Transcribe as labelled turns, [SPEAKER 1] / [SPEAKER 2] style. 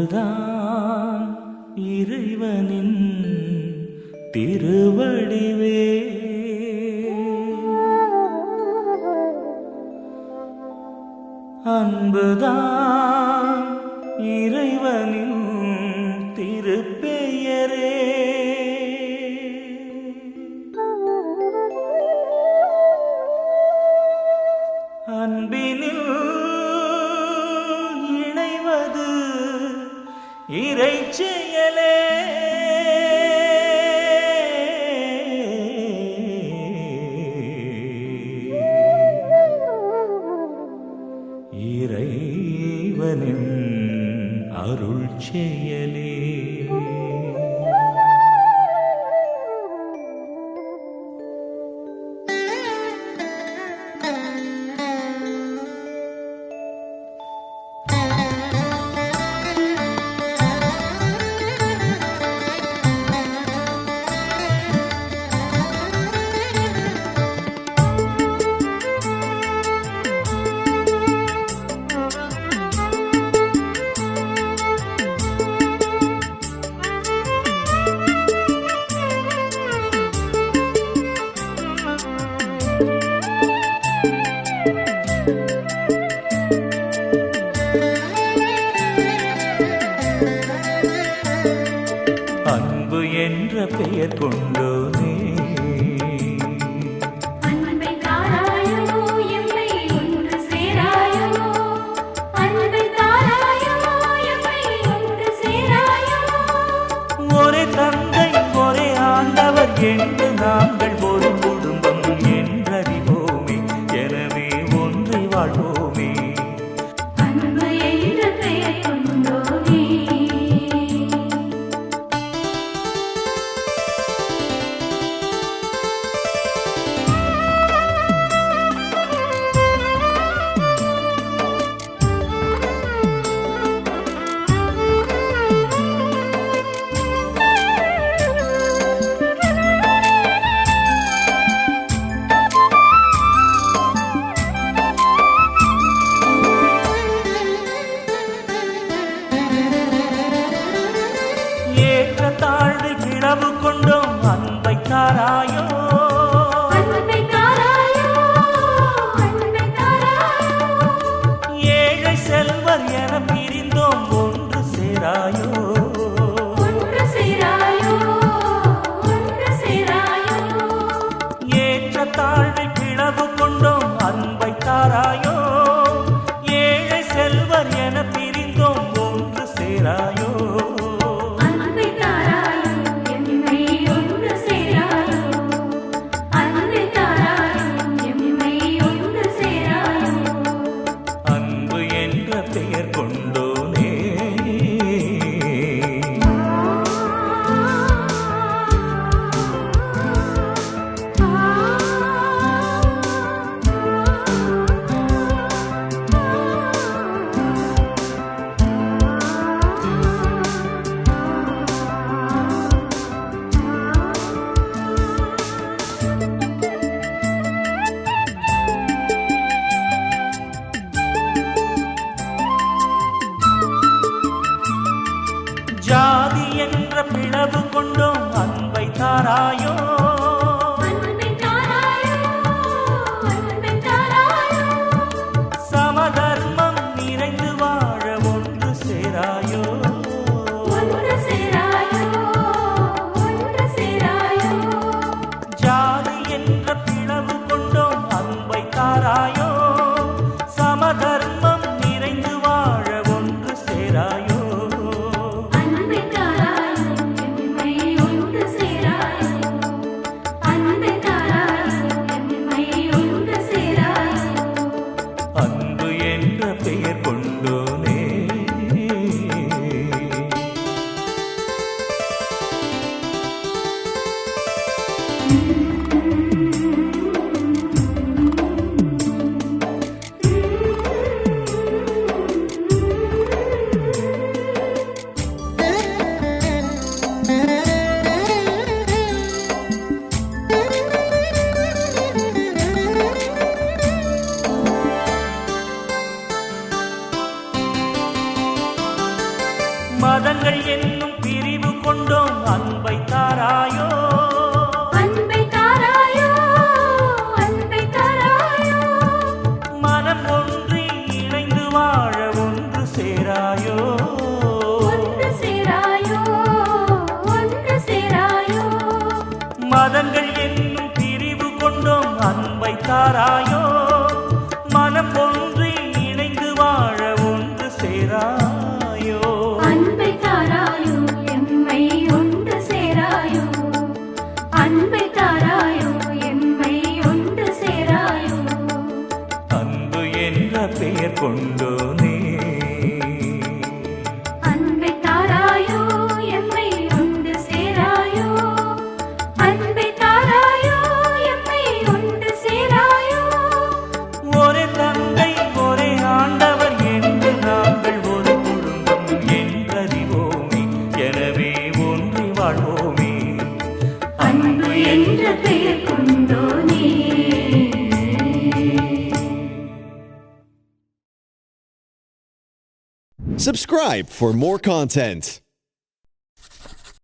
[SPEAKER 1] அன்புதான் இறைவனின் திருவடிவே. அன்புதான் இறைவனின் திருப்பெயரே. அன்பினில் இணைவது இறைச்செயலே. இறைவனின் அருள் செயலே. அன்பு என்ற பெயர் கொண்டோனே,
[SPEAKER 2] அன்பை தாராயோ எம்மை ஒன்று சேராயோ, அன்பை தாராயோ எம்மை ஒன்று சேராயோ.
[SPEAKER 1] ஒரே தந்தை ஒரே ஆண்டவர் என்று நாங்கள் ஒரு குடும்பம் என்றறிவோமே, எனவே ஒன்றை வாழ்வோமே.
[SPEAKER 2] அன்பு என்ற பெயர் கொண்டோனே,
[SPEAKER 1] தாழ்வில் பிளவு கொண்டோம் அன்பை தாராயோ,
[SPEAKER 2] அன்பை தாராயோ, அன்பை தாராயோ.
[SPEAKER 1] ஏழை செல்வர் என பிரிந்தோம் ஒன்று சேராயோ,
[SPEAKER 2] ஒன்று சேராயோ, ஒன்று சேராயோ.
[SPEAKER 1] ஏற்ற தாழ்வில் பிளவு கொண்டோம் அன்பை தாராயோ, ஏழை செல்வர் என பிரிந்தோம் ஒன்று சேராயோ. பெயர் கொண்டோனே, ஜாதி என்ற பிளவு கொண்டோம் அன்பை தாராயோ,
[SPEAKER 2] அன்பை தாராயோ, அன்பை தாராயோ.
[SPEAKER 1] சமதர்மம் நிறைந்து வாழ ஒன்று சேராயோ,
[SPEAKER 2] ஒன்று சேராயோ, ஒன்று சேராயோ.
[SPEAKER 1] ஜாதி என்ற பிளவு கொண்டோம் அன்பை தாராயோ, சமதர்மம் நிறைந்து வாழ ஒன்று சேராயோ.
[SPEAKER 2] அன்பை தாராயோ எம்மை ஒன்று சேராயோ,
[SPEAKER 1] தாராயோ
[SPEAKER 2] அன்பை தாராயோ அன்பை தாராயோ
[SPEAKER 1] மனம் ஒன்றி இணைந்து வாழ ஒன்று சேராயோ
[SPEAKER 2] ஒன்று சேராயோ ஒன்று சேராயோ
[SPEAKER 1] மதங்கள் என்னும் பிரிவு கொண்டோம் அன்பை தாராயோ மனம் ஒன்றி இணைந்து வாழ ஒன்று சேராயோ
[SPEAKER 2] அன்பை தாராயோ எம்மை ஒன்று சேராயோ அன்பை தாராயோ எம்மை ஒன்று சேராயோ
[SPEAKER 1] அன்பு என்ற பெயர் கொண்டோனே
[SPEAKER 2] அன்பை தாராயோ எம்மை ஒன்று சேராயோ அன்பை தாராயோ எம்மை ஒன்று சேராயோ
[SPEAKER 1] ஒரே தந்தை ஒரே ஆண்டவர் என்று நாங்கள் ஒரு குடும்பம் என்றறிவோமே எனவே ஒன்றி வாழ்வோமே
[SPEAKER 2] அன்பு என்ற பெயர் கொண்டோனே
[SPEAKER 3] Subscribe for more content.